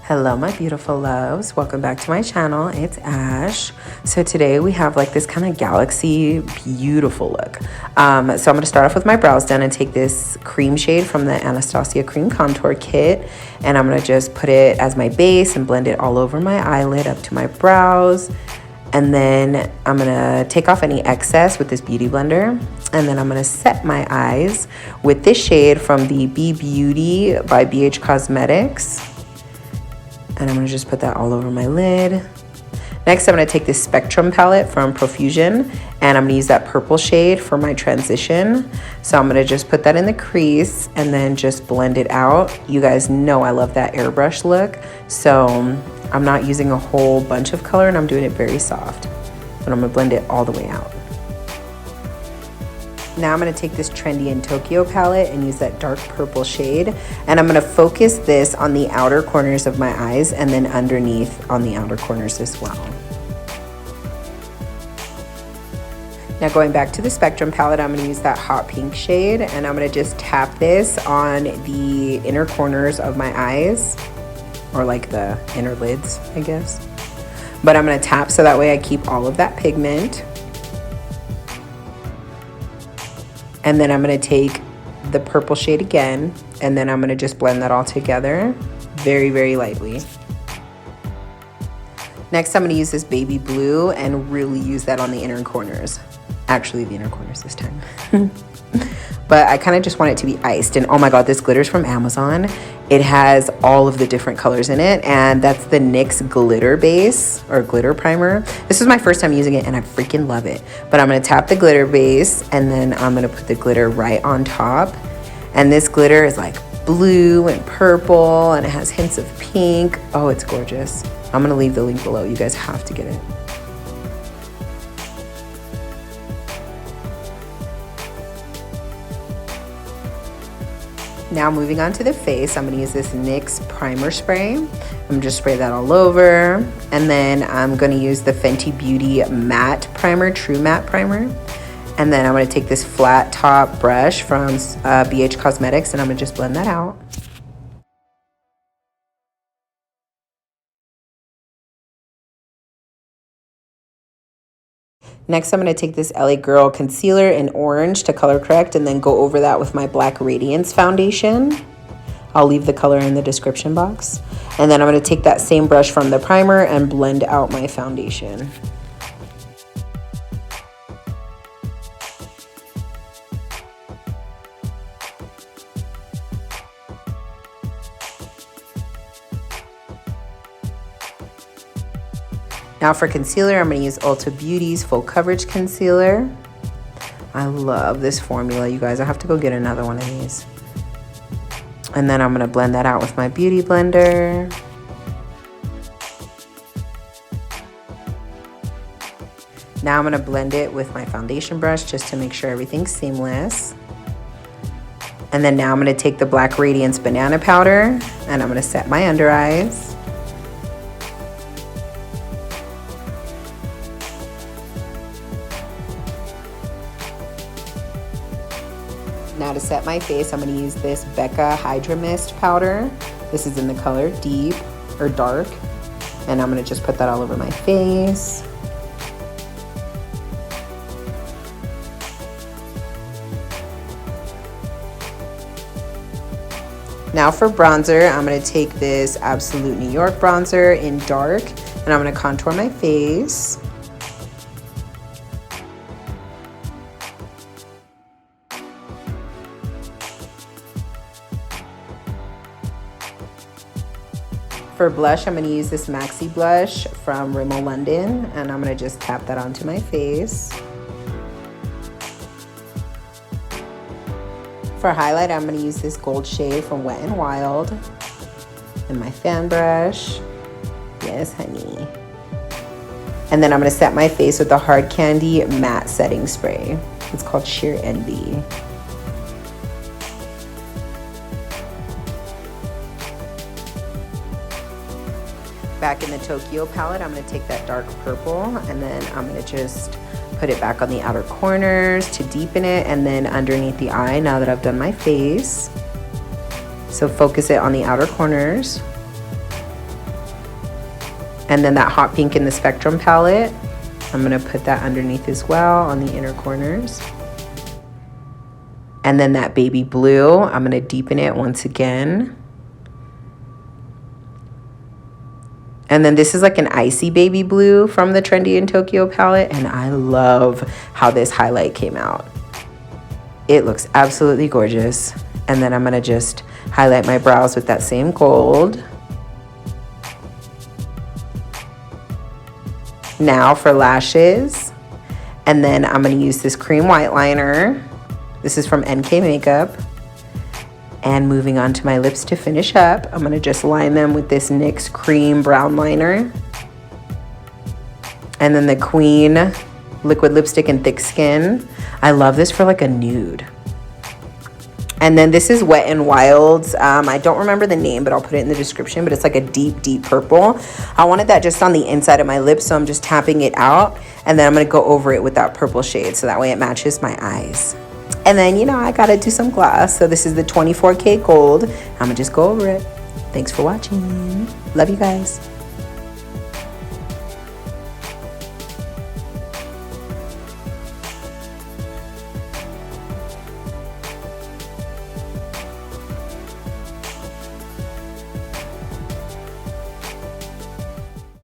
Hello my beautiful loves, welcome back to my channel. It's Ash. So today we have like this kind of galaxy beautiful look. So I'm going to start off with my brows done and take this cream shade from the Anastasia cream contour kit, and I'm going to just put it as my base and blend it all over my eyelid up to my brows. And then I'm going to take off any excess with this beauty blender, and then I'm going to set my eyes with this shade from the Be Beauty by BH Cosmetics. And I'm going to just put that all over my lid. Next, I'm going to take this Spectrum palette from Profusion, and I'm going to use that purple shade for my transition. So I'm going to just put that in the crease and then just blend it out. You guys know I love that airbrush look, so I'm not using a whole bunch of color, and I'm doing it very soft. But I'm going to blend it all the way out. Now I'm going to take this Trendy in Tokyo palette and use that dark purple shade, and I'm going to focus this on the outer corners of my eyes and then underneath on the outer corners as well. Now going back to the Spectrum palette, I'm going to use that hot pink shade, and I'm going to just tap this on the inner corners of my eyes, or like the inner lids, I guess. But I'm going to tap so that way I keep all of that pigment. And then I'm going to take the purple shade again, and then I'm going to just blend that all together very, very lightly. Next, I'm going to use this baby blue and really use that on the inner corners. Actually, the inner corners this time. But I kind of just want it to be iced. And oh my God, this glitter's from Amazon. It has all of the different colors in it, and that's the NYX glitter base or glitter primer. This is my first time using it and I freaking love it. But I'm going to tap the glitter base, and then I'm going to put the glitter right on top. And this glitter is like blue and purple, and it has hints of pink. Oh, it's gorgeous. I'm going to leave the link below. You guys have to get it. Now moving on to the face, I'm going to use this NYX primer spray. I'm going to just spray that all over. And then I'm going to use the Fenty Beauty matte primer, true matte primer. And then I'm going to take this flat top brush from BH Cosmetics, and I'm going to just blend that out. Next, I'm going to take this LA Girl concealer in orange to color correct, and then go over that with my black Radiance foundation. I'll leave the color in the description box. And then I'm going to take that same brush from the primer and blend out my foundation. Now for concealer, I'm going to use Ulta Beauty's Full Coverage Concealer. I love this formula, you guys. I have to go get another one of these. And then I'm going to blend that out with my beauty blender. Now I'm going to blend it with my foundation brush just to make sure everything's seamless. And then now I'm going to take the black Radiance banana powder, and I'm going to set my under eyes. Now to set my face, I'm going to use this BECCA Hydra Mist powder. This is in the color deep or dark. And I'm going to just put that all over my face. Now for bronzer, I'm going to take this Absolute New York bronzer in dark, and I'm going to contour my face. For blush, I'm going to use this Maxi blush from RIMMEL London, and I'm going to just tap that onto my face. For highlight, I'm going to use this gold shade from Wet n Wild and my fan brush. Yes, honey. And then I'm going to set my face with the Hard Candy Matte Setting Spray. It's called Sheer Envy. Back in the Tokyo palette, I'm going to take that dark purple, and then I'm going to just put it back on the outer corners to deepen it, and then underneath the eye now that I've done my face. So focus it on the outer corners. And then that hot pink in the Spectrum palette, I'm gonna put that underneath as well on the inner corners. And then that baby blue, I'm gonna deepen it once again. And then this is like an icy baby blue from the Trendy in Tokyo palette, and I love how this highlight came out. It looks absolutely gorgeous. And then I'm gonna just highlight my brows with that same gold. Now for lashes, and then I'm gonna use this cream white liner. This is from NK Makeup. And moving on to my lips to finish up, I'm gonna just line them with this NYX cream brown liner. And then the Queen liquid lipstick in Thick Skin. I love this for like a nude. And then this is Wet n Wild's, I don't remember the name, but I'll put it in the description, but it's like a deep, deep purple. I wanted that just on the inside of my lips, so I'm just tapping it out, and then I'm gonna go over it with that purple shade, so that way it matches my eyes. And then, you know, I gotta do some gloss, so this is the 24K Gold. I'm gonna just go over it. Thanks for watching. Love you guys.